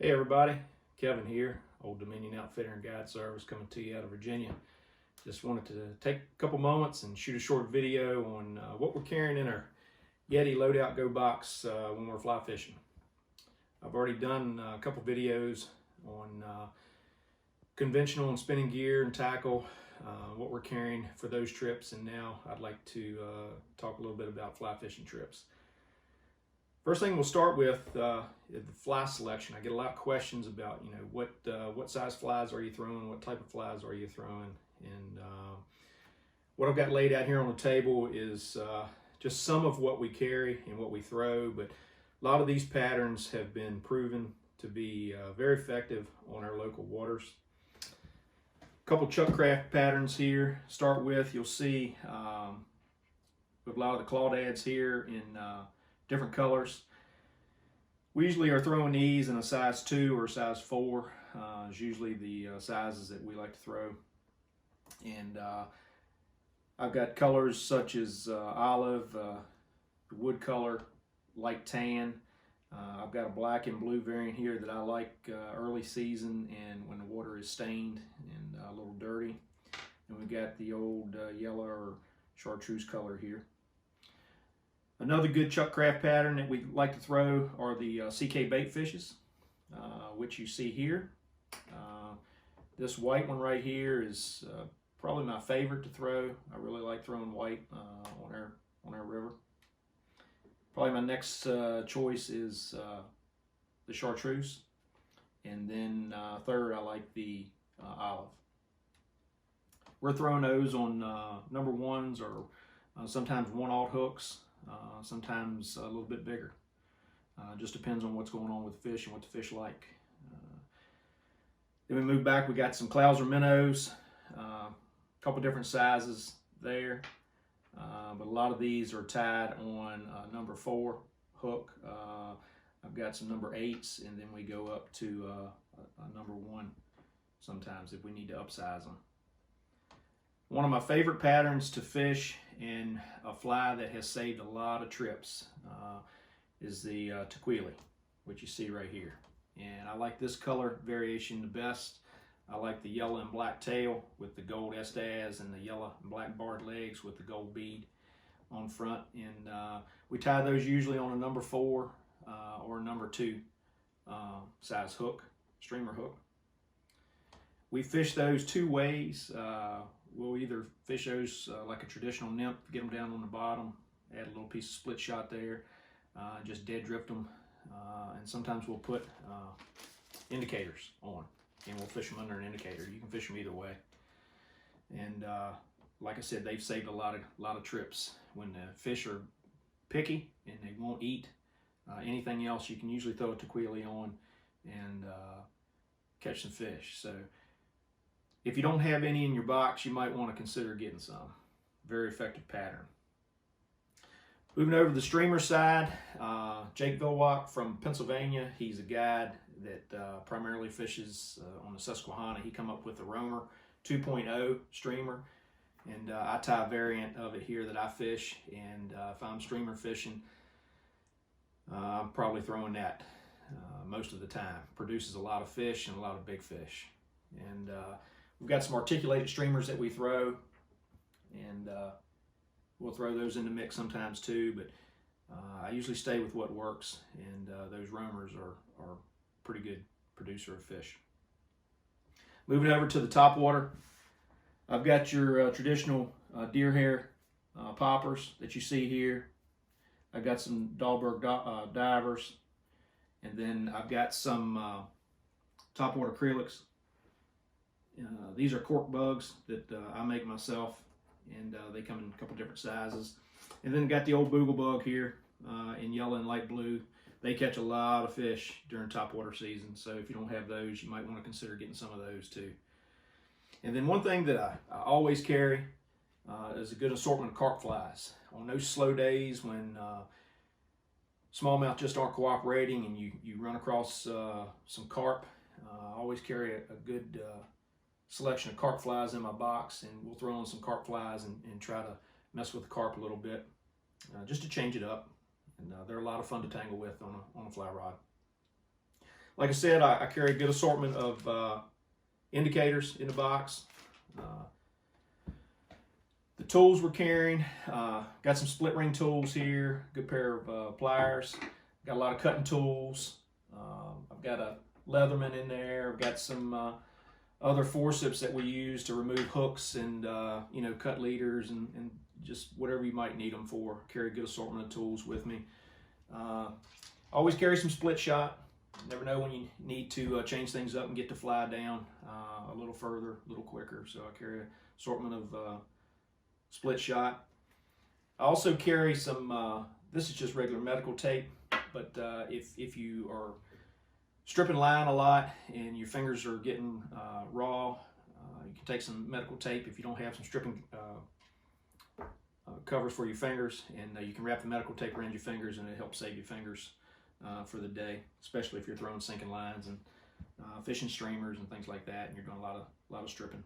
Hey everybody, Kevin here, Old Dominion Outfitter and Guide Service, coming to you out of Virginia. Just wanted to take a couple moments and shoot a short video on what we're carrying in our Yeti Loadout Go box when we're fly fishing. I've already done a couple videos on conventional and spinning gear and tackle, what we're carrying for those trips, and now I'd like to talk a little bit about fly fishing trips. First thing we'll start with the fly selection. I get a lot of questions about, what size flies are you throwing, what type of flies are you throwing, and what I've got laid out here on the table is just some of what we carry and what we throw, but a lot of these patterns have been proven to be very effective on our local waters. A couple Chuckcraft patterns here. Start with, you'll see with a lot of the clawdads here in different colors. We usually are throwing these in a size 2 or size 4 is usually the sizes that we like to throw. And I've got colors such as olive, wood color, light tan. I've got a black and blue variant here that I like early season and when the water is stained and a little dirty. And we've got the old yellow or chartreuse color here. Another good Chuckcraft pattern that we like to throw are the CK bait fishes, which you see here. This white one right here is probably my favorite to throw. I really like throwing white on our river. Probably my next choice is the chartreuse, and then third I like the olive. We're throwing those on number 1s or sometimes 1/0 hooks. Sometimes a little bit bigger. Just depends on what's going on with the fish and what the fish like. Then we move back, we got some Clouser minnows, a couple different sizes there, but a lot of these are tied on number 4 hook. I've got some number 8s, and then we go up to a number 1 sometimes if we need to upsize them. One of my favorite patterns to fish and a fly that has saved a lot of trips is the tequila, which you see right here. And I like this color variation the best. I like the yellow and black tail with the gold estaz and the yellow and black barred legs with the gold bead on front. And we tie those usually on a number 4 or a number 2 size hook, streamer hook. We fish those 2 ways. We'll either fish those like a traditional nymph, get them down on the bottom, add a little piece of split shot there, just dead drift them, and sometimes we'll put indicators on, and we'll fish them under an indicator. You can fish them either way. And like I said, they've saved a lot of trips. When the fish are picky and they won't eat anything else, you can usually throw a tequila on and catch some fish. So if you don't have any in your box, you might want to consider getting some. Very effective pattern. Moving over to the streamer side, Jake Vilwalk from Pennsylvania. He's a guide that primarily fishes on the Susquehanna. He come up with the Roamer 2.0 streamer, and I tie a variant of it here that I fish. And if I'm streamer fishing, I'm probably throwing that most of the time. Produces a lot of fish and a lot of big fish. And we've got some articulated streamers that we throw, and we'll throw those in the mix sometimes too, but I usually stay with what works, and those roamers are a pretty good producer of fish. Moving over to the top water, I've got your traditional deer hair poppers that you see here. I've got some Dahlberg divers, and then I've got some top water acrylics. These are cork bugs that I make myself, and they come in a couple different sizes. And then got the old boogle bug here in yellow and light blue. They catch a lot of fish during topwater season, so if you don't have those, you might want to consider getting some of those too. And then one thing that I always carry is a good assortment of carp flies. On those slow days when smallmouth just aren't cooperating and you run across some carp, I always carry a good selection of carp flies in my box, and we'll throw on some carp flies and try to mess with the carp a little bit just to change it up. And they're a lot of fun to tangle with on a fly rod. Like I said, I carry a good assortment of indicators in the box. The tools we're carrying, got some split ring tools here, good pair of pliers, got a lot of cutting tools. I've got a Leatherman in there. I've got some other forceps that we use to remove hooks and you know, cut leaders and just whatever you might need them for. Carry a good assortment of tools with me. Always carry some split shot. Never know when you need to change things up and get the fly down a little further, a little quicker. So I carry an assortment of split shot. I also carry some, this is just regular medical tape, but if you are stripping line a lot and your fingers are getting raw, you can take some medical tape if you don't have some stripping covers for your fingers, and you can wrap the medical tape around your fingers, and it helps save your fingers for the day, especially if you're throwing sinking lines and fishing streamers and things like that, and you're doing a lot of stripping.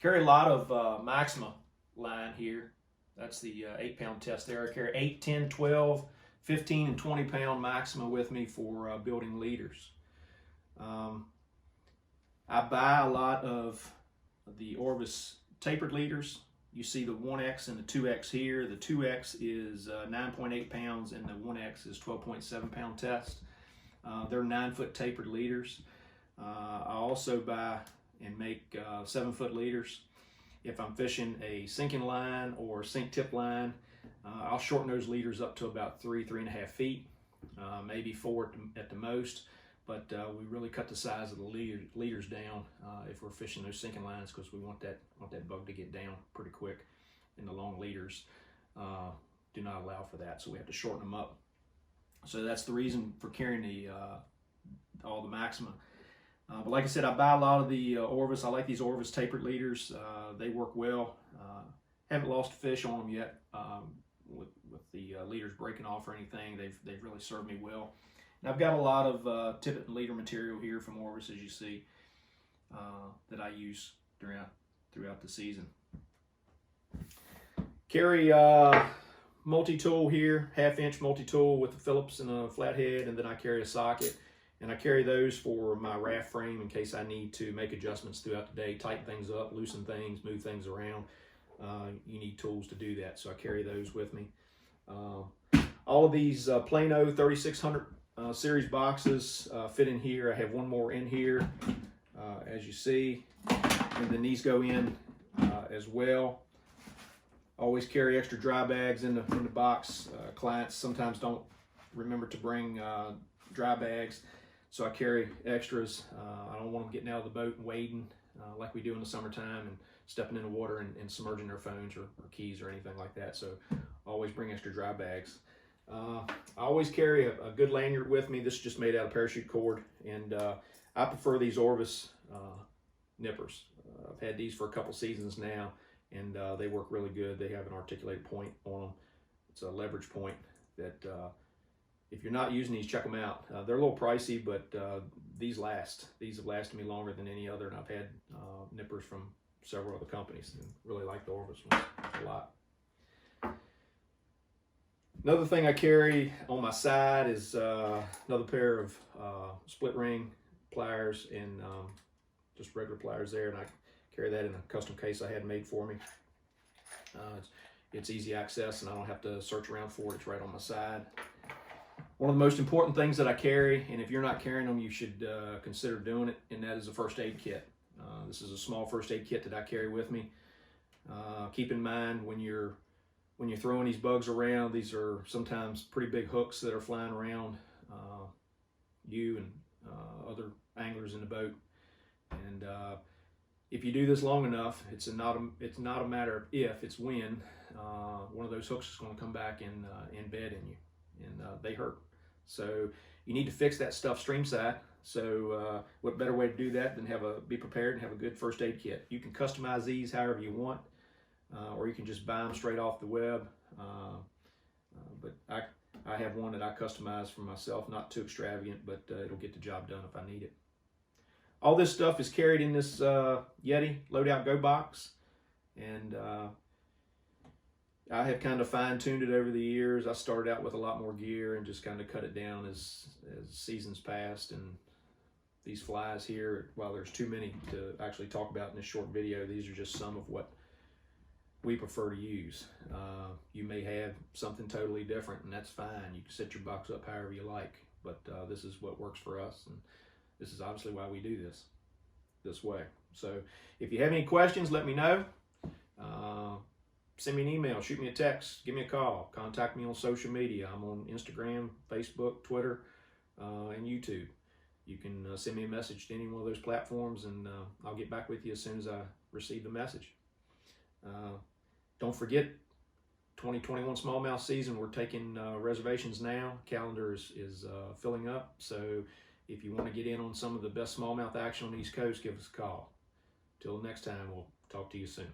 Carry a lot of Maxima line here. That's the 8-pound test there. I carry 8, 10, 12, 15, and 20-pound Maxima with me for building leaders. I buy a lot of the Orvis tapered leaders. You see the 1X and the 2X here. The 2X is 9.8 pounds and the 1X is 12.7 pound test. They're 9-foot tapered leaders. I also buy and make 7-foot leaders. If I'm fishing a sinking line or sink tip line, I'll shorten those leaders up to about 3.5 feet, maybe 4 at the most. But we really cut the size of the leaders down if we're fishing those sinking lines, because we want that bug to get down pretty quick, and the long leaders do not allow for that, so we have to shorten them up. So that's the reason for carrying all the Maxima. But like I said, I buy a lot of the Orvis. I like these Orvis tapered leaders. They work well. Haven't lost a fish on them yet with the leaders breaking off or anything. They've really served me well. And I've got a lot of tippet and leader material here from Orvis, as you see, that I use throughout the season. Carry multi-tool here, 1/2-inch multi-tool with a Phillips and a flathead, and then I carry a socket. And I carry those for my raft frame in case I need to make adjustments throughout the day, tighten things up, loosen things, move things around. You need tools to do that, so I carry those with me. All of these Plano 3600 series boxes fit in here. I have one more in here, as you see, and then these go in as well. Always carry extra dry bags in the box. Clients sometimes don't remember to bring dry bags, so I carry extras. I don't want them getting out of the boat and wading like we do in the summertime and stepping in the water and submerging their phones or keys or anything like that. So always bring extra dry bags. I always carry a good lanyard with me. This is just made out of parachute cord, and I prefer these Orvis nippers. I've had these for a couple seasons now, and they work really good. They have an articulated point on them. It's a leverage point that if you're not using these, check them out. They're a little pricey, but these last. These have lasted me longer than any other, and I've had nippers from several other companies and really like the Orvis ones a lot. Another thing I carry on my side is another pair of split ring pliers and just regular pliers there, and I carry that in a custom case I had made for me. It's easy access, and I don't have to search around for it. It's right on my side. One of the most important things that I carry, and if you're not carrying them, you should consider doing it, and that is a first aid kit. This is a small first aid kit that I carry with me. Keep in mind when you're throwing these bugs around, these are sometimes pretty big hooks that are flying around you and other anglers in the boat. And if you do this long enough, it's not a matter of if, it's when one of those hooks is going to come back and embed in you, and they hurt. So you need to fix that stuff streamside. So what better way to do that than be prepared and have a good first aid kit. You can customize these however you want, or you can just buy them straight off the web. But I have one that I customize for myself, not too extravagant, but it'll get the job done if I need it. All this stuff is carried in this Yeti Loadout Go box, and I have kind of fine-tuned it over the years. I started out with a lot more gear and just kind of cut it down as seasons passed. And these flies here, while there's too many to actually talk about in this short video, these are just some of what we prefer to use. You may have something totally different, and that's fine. You can set your box up however you like, but this is what works for us, and this is obviously why we do this way. So if you have any questions, let me know. Send me an email, shoot me a text, give me a call, contact me on social media. I'm on Instagram, Facebook, Twitter, and YouTube. You can send me a message to any one of those platforms, and I'll get back with you as soon as I receive the message. Don't forget, 2021 smallmouth season, we're taking reservations now. Calendar is filling up, so if you want to get in on some of the best smallmouth action on the East Coast, give us a call. Till next time, we'll talk to you soon.